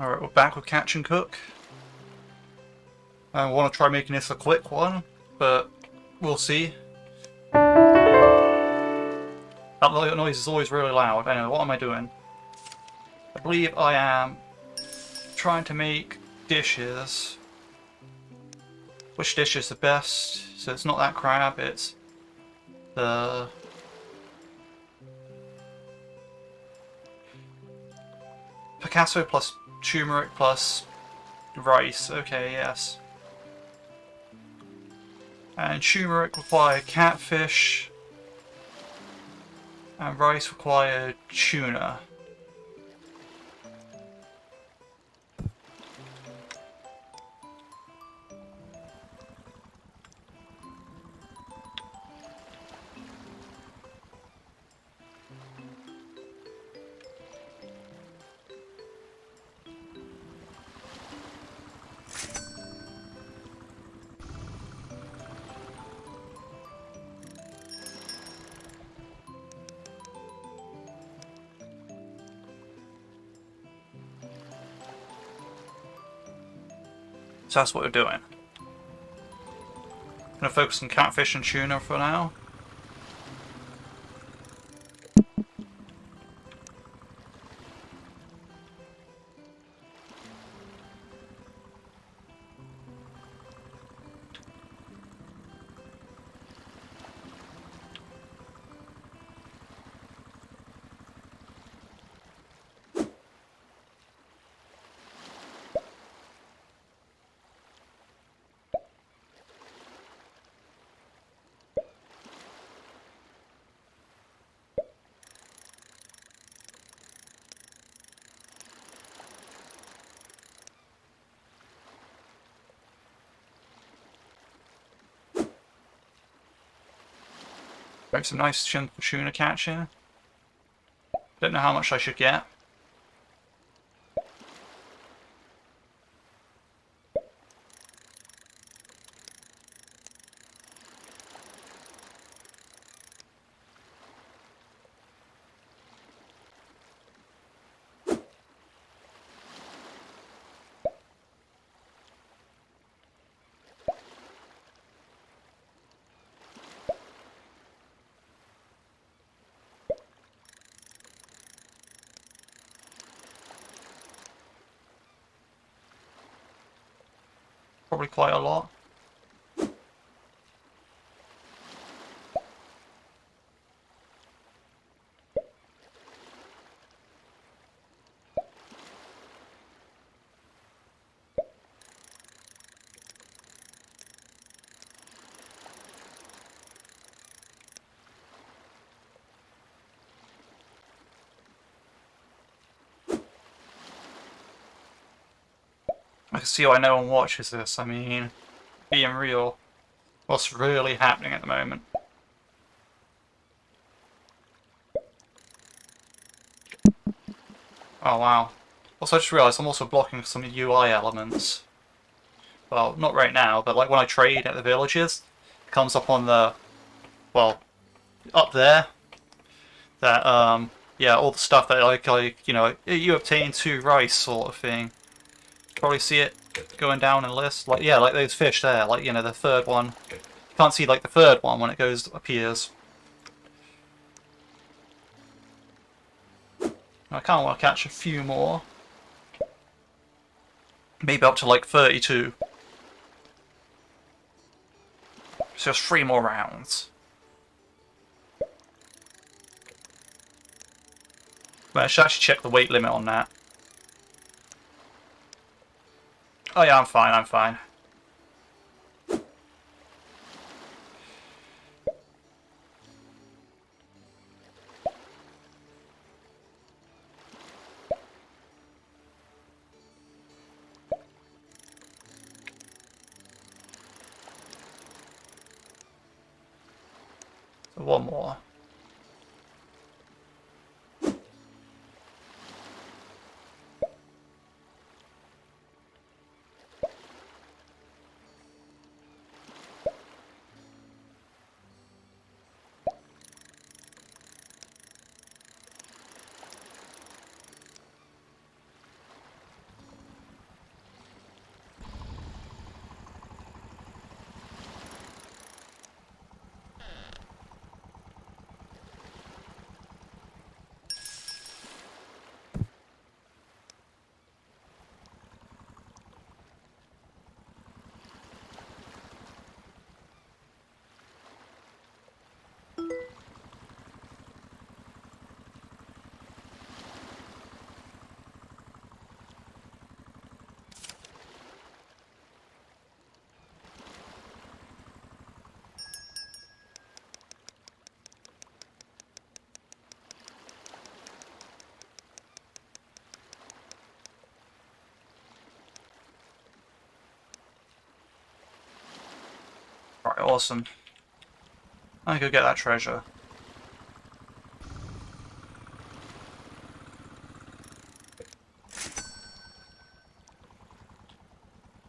Alright, we're back with Catch and Cook. I want to try making this a quick one, but we'll see. That noise is always really loud. Anyway, what am I doing? I believe I am trying to make dishes. Which dish is the best? So it's not that crab, it's the Picasso plus turmeric plus rice. Okay, yes. And turmeric required catfish, and rice required tuna. So that's what we're doing. Gonna focus on catfish and tuna for now. Got some nice tuna catch here. Don't know how much I should get. Probably quite a lot. I can see why no one watches this. I mean, being real, what's really happening at the moment? Oh wow. Also, I just realised I'm also blocking some UI elements. Well, not right now, but like when I trade at the villages, it comes up on the, well, up there, that, yeah, all the stuff that, you know, you obtain 2 rice sort of thing. Probably see it going down in the list. Like, yeah, like those fish there, like, you know, the third one. You can't see, like, the third one when it appears. I kind of want to catch a few more. Maybe up to, like, 32. So just 3 more rounds. But I should actually check the weight limit on that. Oh yeah, I'm fine, I'm fine. So one more. awesome. I go get that treasure.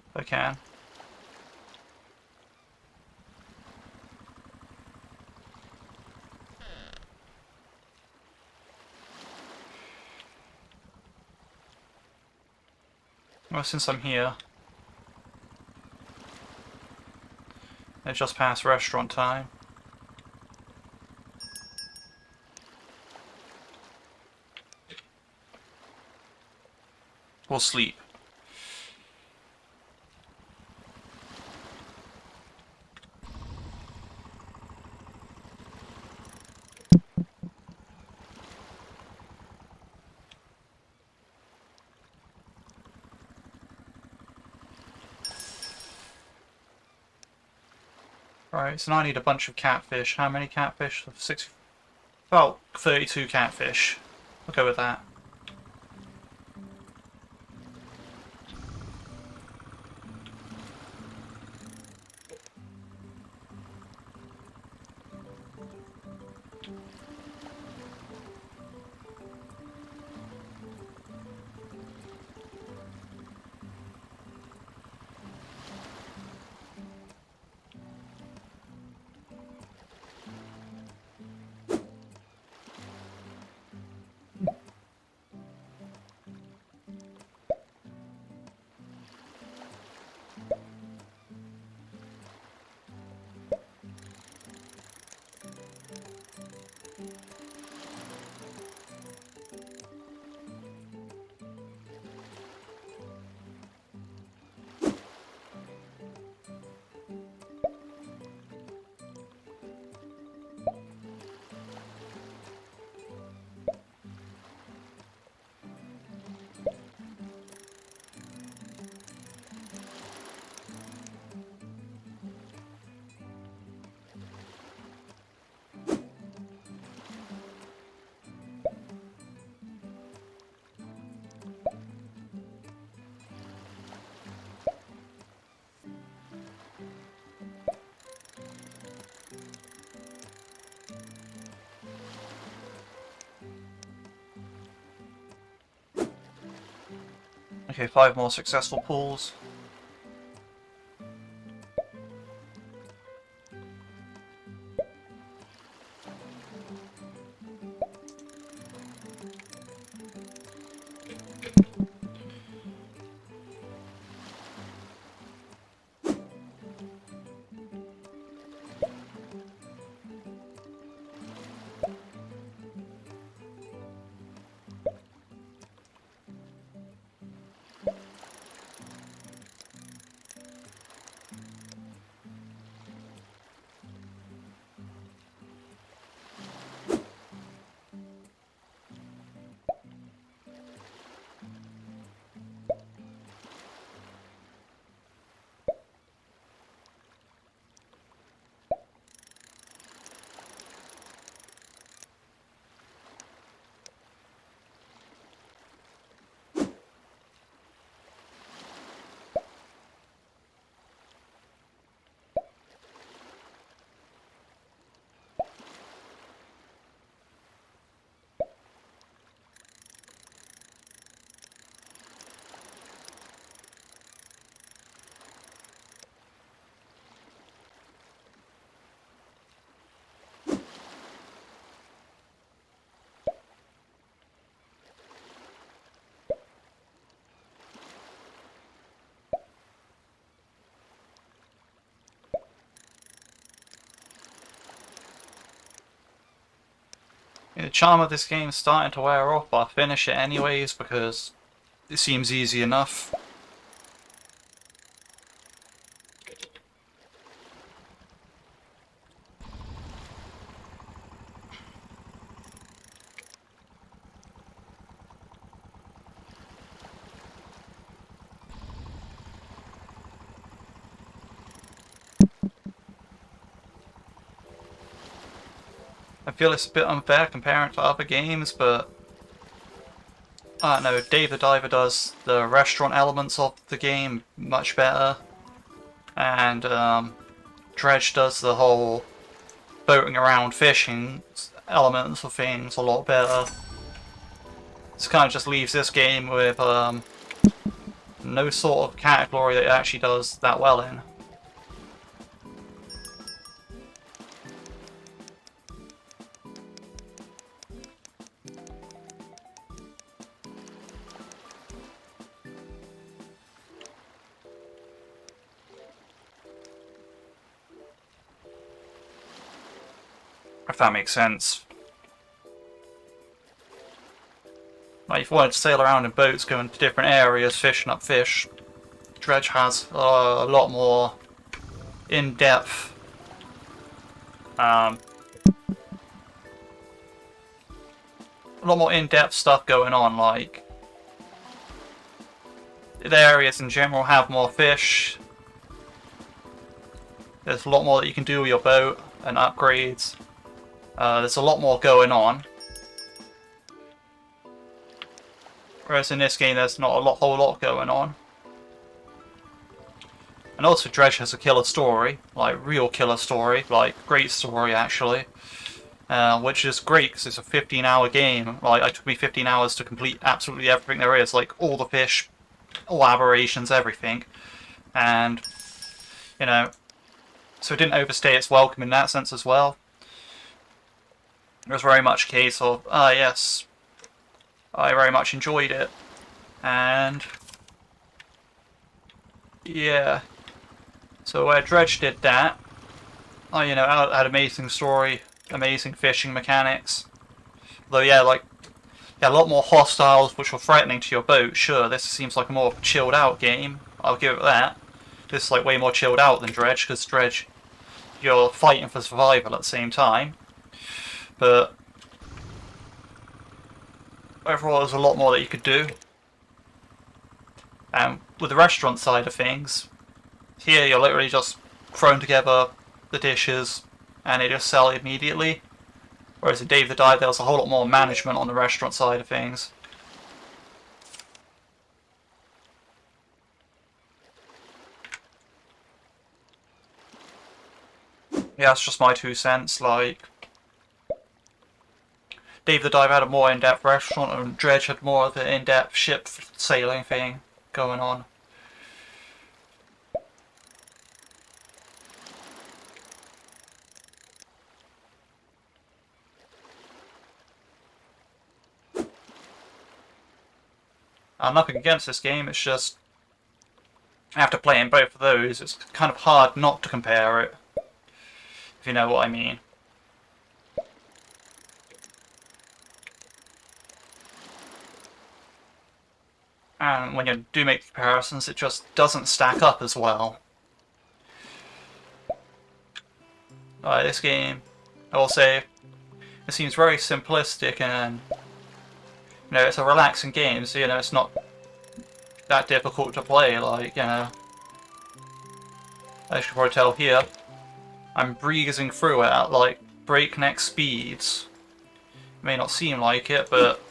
If I can. Well, since I'm here, it's just past restaurant time. We'll sleep. Right, so now I need a bunch of catfish. How many catfish? About 32 catfish. I'll go with that. Okay, 5 more successful pulls. The charm of this game is starting to wear off, but I'll finish it anyways because it seems easy enough. I feel it's a bit unfair comparing it to other games, but I don't know, Dave the Diver does the restaurant elements of the game much better, and Dredge does the whole boating around fishing elements of things a lot better. This kind of just leaves this game with no sort of category that it actually does that well in. If that makes sense. Like, if you wanted to sail around in boats, going to different areas, fishing up fish, Dredge has a lot more in-depth stuff going on. Like, the areas in general have more fish. There's a lot more that you can do with your boat and upgrades. There's a lot more going on. Whereas in this game, there's not a whole lot going on. And also, Dredge has a killer story, like real killer story, like great story actually, which is great because it's a 15-hour game. Like, it took me 15 hours to complete absolutely everything there is, like all the fish, all aberrations, everything, and you know, so it didn't overstay its welcome in that sense as well. It was very much a case of, yes, I very much enjoyed it, and yeah. So where Dredge did that, you know, had amazing story, amazing fishing mechanics. Though yeah, like, yeah, a lot more hostiles which were threatening to your boat. Sure, this seems like a more chilled out game. I'll give it that. This is like way more chilled out than Dredge, because Dredge, you're fighting for survival at the same time. But overall, there's a lot more that you could do. And with the restaurant side of things, here you're literally just throwing together the dishes and they just sell immediately. Whereas in Dave the Dive, there was a whole lot more management on the restaurant side of things. Yeah, it's just my 2 cents. Like, Dave the Dive had a more in-depth restaurant, and Dredge had more of an in-depth ship sailing thing going on. Nothing against this game, it's just after playing both of those, it's kind of hard not to compare it, if you know what I mean. And when you do make comparisons, it just doesn't stack up as well. This game, I will say, it seems very simplistic, and you know, it's a relaxing game, so you know, it's not that difficult to play. Like, you know, as you can probably tell here, I'm breezing through it at like breakneck speeds. It may not seem like it, but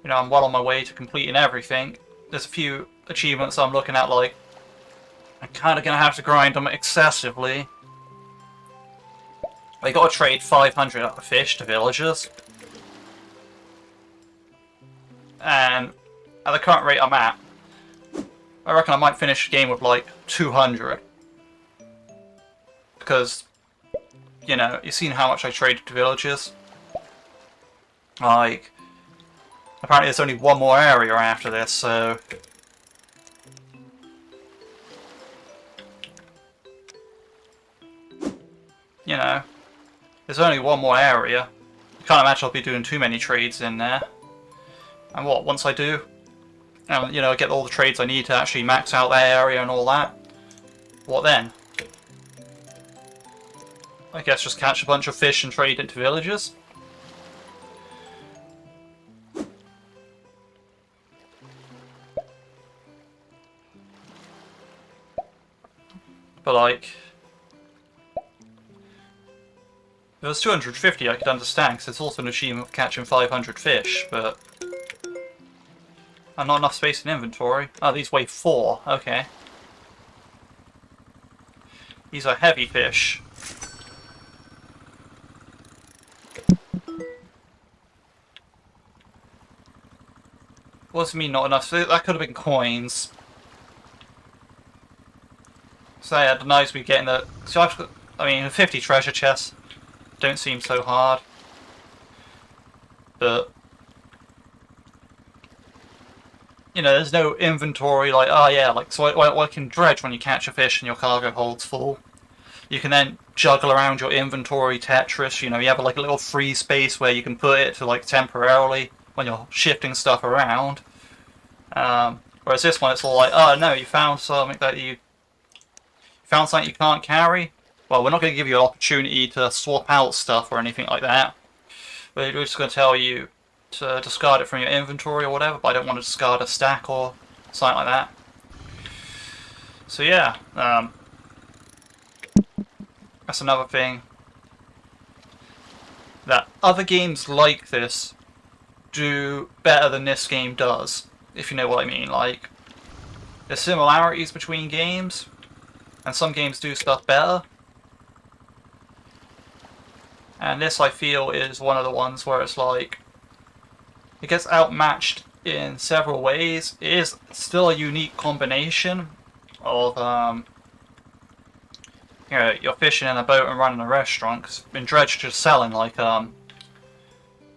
you know, I'm well on my way to completing everything. There's a few achievements I'm looking at, like, I'm kind of going to have to grind them excessively. I got to trade 500 up the fish to villagers. And at the current rate I'm at, I reckon I might finish the game with like 200. Because, you know, you've seen how much I traded to villagers. Like, apparently there's only one more area after this, so you know, there's only one more area. I can't imagine I'll be doing too many trades in there. And what, once I do, and you know, get all the trades I need to actually max out that area and all that, what then? I guess just catch a bunch of fish and trade into villages? But like, if it was 250 I could understand, because it's also an achievement of catching 500 fish, but not enough space in inventory. Oh, these weigh 4, okay. These are heavy fish. What does it mean not enough? So that could have been coins. So yeah, the nice we getting the. So I've got, I mean, 50 treasure chests don't seem so hard, but you know, there's no inventory like, oh yeah, like so like in Dredge when you catch a fish and your cargo holds full, you can then juggle around your inventory Tetris. You know, you have like a little free space where you can put it to like temporarily when you're shifting stuff around. Whereas this one, it's all like, oh no, you found something you can't carry. Well, we're not going to give you an opportunity to swap out stuff or anything like that. We're just going to tell you to discard it from your inventory or whatever, but I don't want to discard a stack or something like that. So yeah, that's another thing. That other games like this do better than this game does, if you know what I mean. Like, there's similarities between games, and some games do stuff better. And this, I feel, is one of the ones where it's like, it gets outmatched in several ways. It is still a unique combination of, you know, you're fishing in a boat and running a restaurant. Cause in Dredge, just selling like,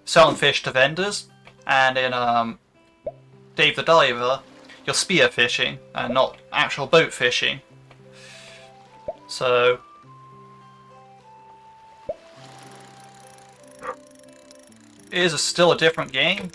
selling fish to vendors, and in Dave the Diver, you're spear fishing and not actual boat fishing. So it is still a different game.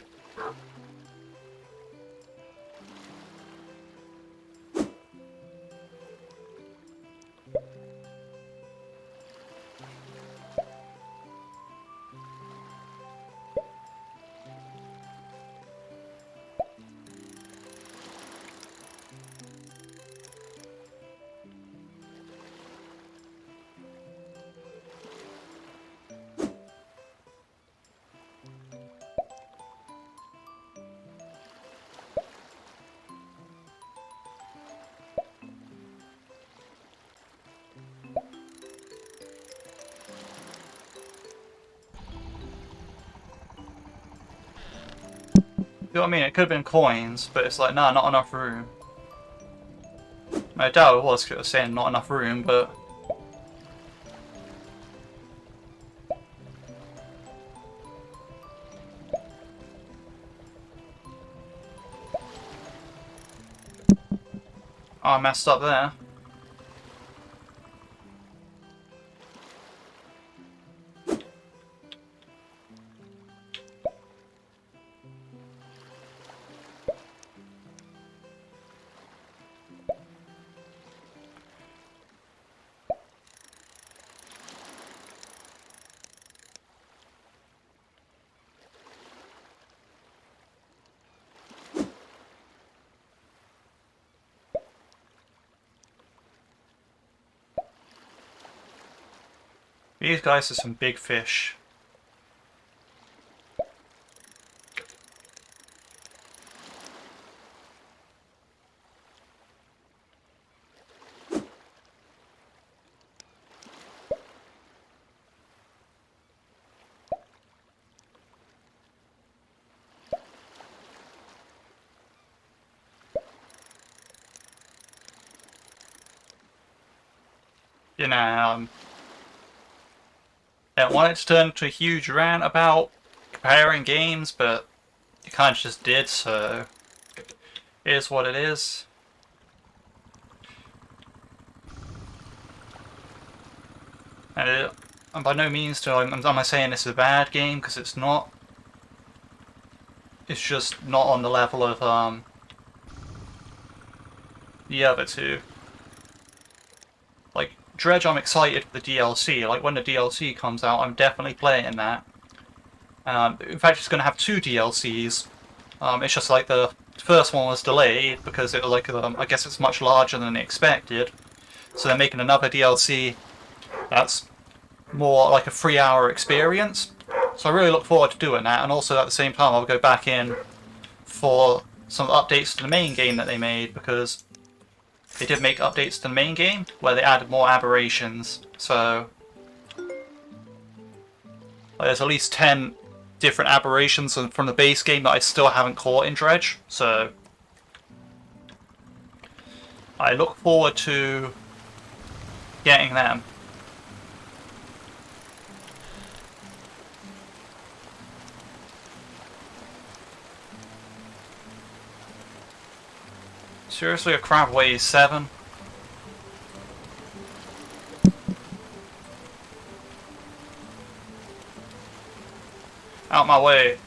You know what I mean? It could have been coins, but it's like, nah, not enough room. I doubt it was, because it was saying not enough room, but... Oh, I messed up there. These guys are some big fish. You know, I don't want it to turn into a huge rant about comparing games, but it kind of just did, so it is what it is. And by no means am I saying this is a bad game, because it's not. It's just not on the level of the other two. Like, Dredge, I'm excited for the DLC. Like, when the DLC comes out, I'm definitely playing that. In fact, it's going to have 2 DLCs. It's just like the first one was delayed because it was like, I guess it's much larger than expected. So they're making another DLC that's more like a 3-hour experience. So I really look forward to doing that, and also at the same time I'll go back in for some updates to the main game that they made, because they did make updates to the main game where they added more aberrations. So there's at least 10 different aberrations from the base game that I still haven't caught in Dredge. So I look forward to getting them. Seriously, a crab weighs 7? Out my way.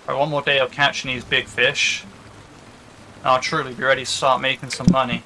Alright, one more day of catching these big fish. And I'll truly be ready to start making some money.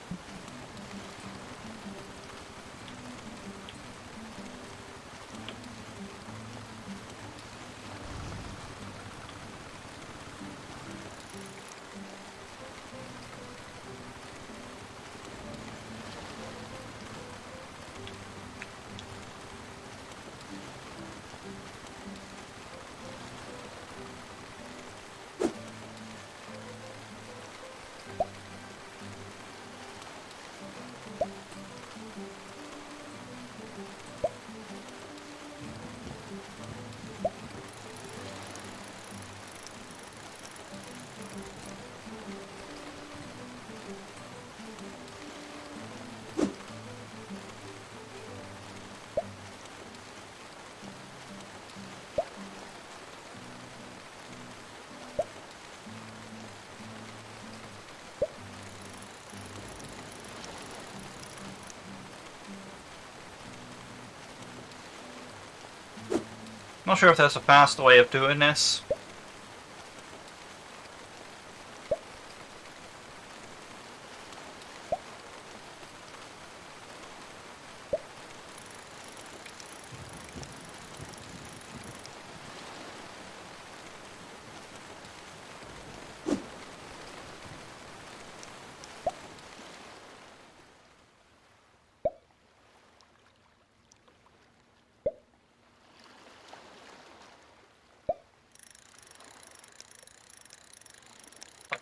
Not sure if there's a faster way of doing this.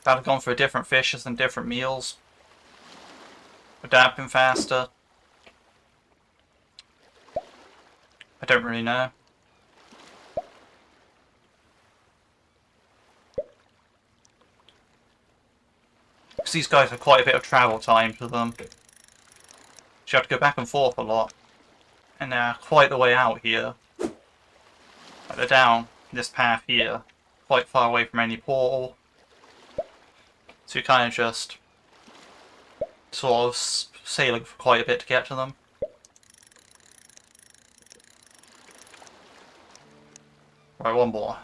I've had gone for different fishes and different meals. Adapting faster. I don't really know. Because these guys have quite a bit of travel time to them. So you have to go back and forth a lot. And they're quite the way out here. Like they're down this path here. Quite far away from any portal. So you're kind of just sort of sailing for quite a bit to get to them. Right, one more.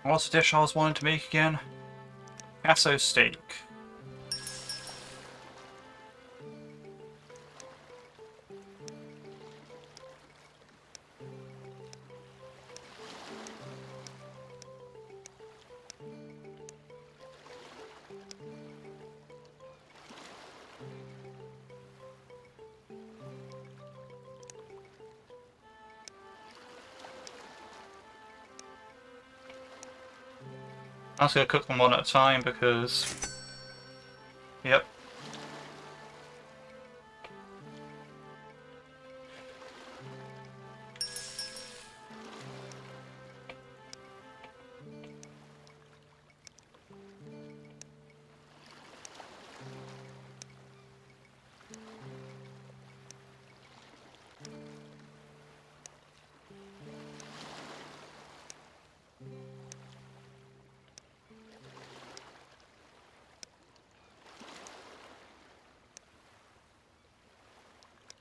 What's the dish I was wanting to make again? Gasso steak. I'm just going to cook them one at a time because... Yep.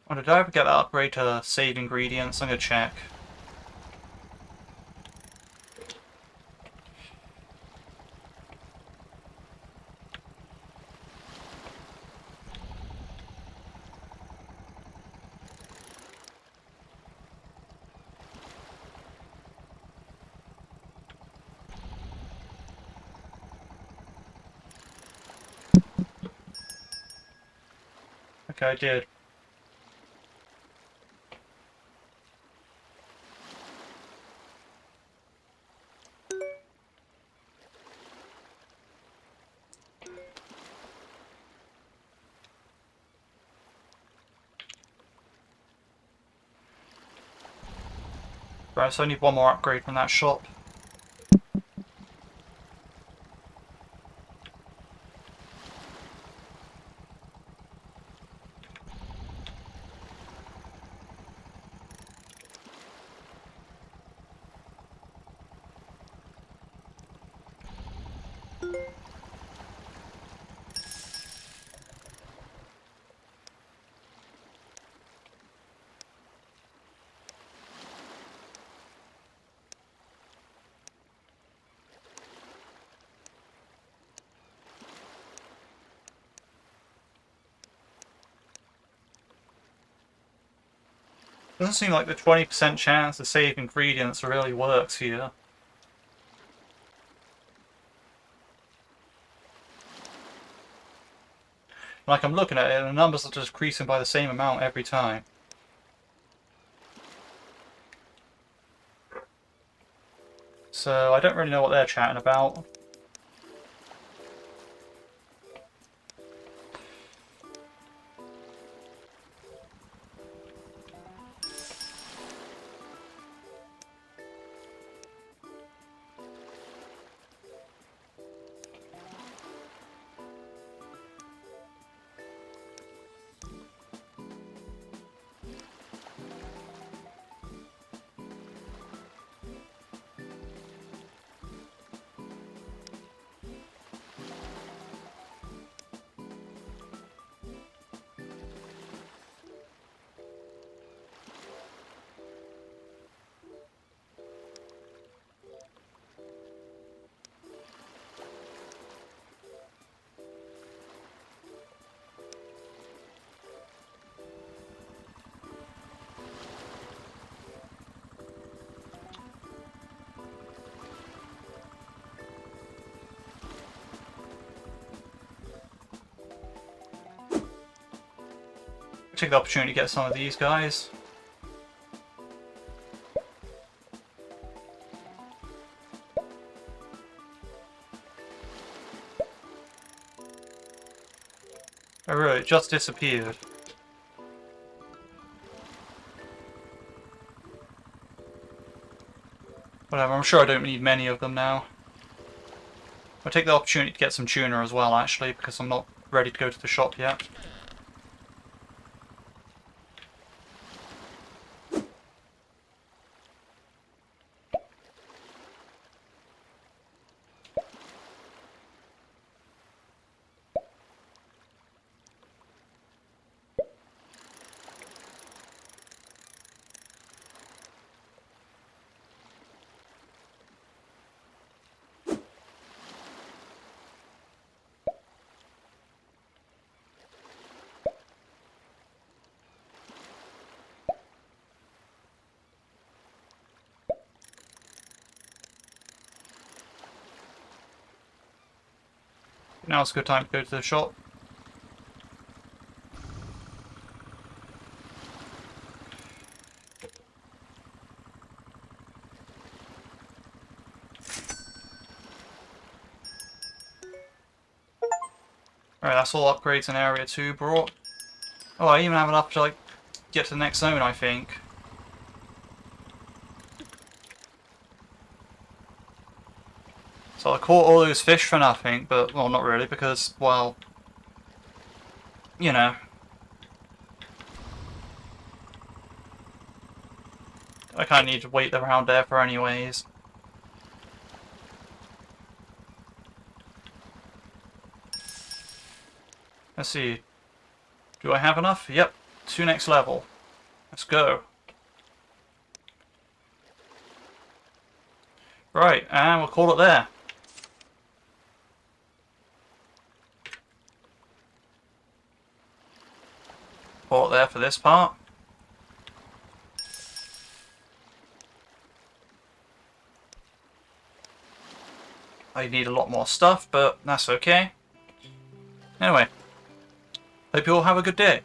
Oh, did I ever get that upgrade to save ingredients? I'm gonna check. Okay, I did. Right, so I need one more upgrade from that shop. Doesn't seem like the 20% chance to save ingredients really works here. Like, I'm looking at it and the numbers are just increasing by the same amount every time. So I don't really know what they're chatting about. Take the opportunity to get some of these guys. Oh really, it just disappeared. Whatever, I'm sure I don't need many of them now. I'll take the opportunity to get some tuna as well, actually, because I'm not ready to go to the shop yet. Now it's a good time to go to the shop. Alright, that's all upgrades in Area 2 brought. Oh, I even have enough to, like, get to the next zone, I think. So I caught all those fish for nothing, but, well, not really, because, well, you know. I kind of need to wait around there for anyways. Let's see. Do I have enough? Yep. to next level. Let's go. Right, and we'll call it there. Call it there for this part. I need a lot more stuff, but that's okay. Anyway, hope you all have a good day.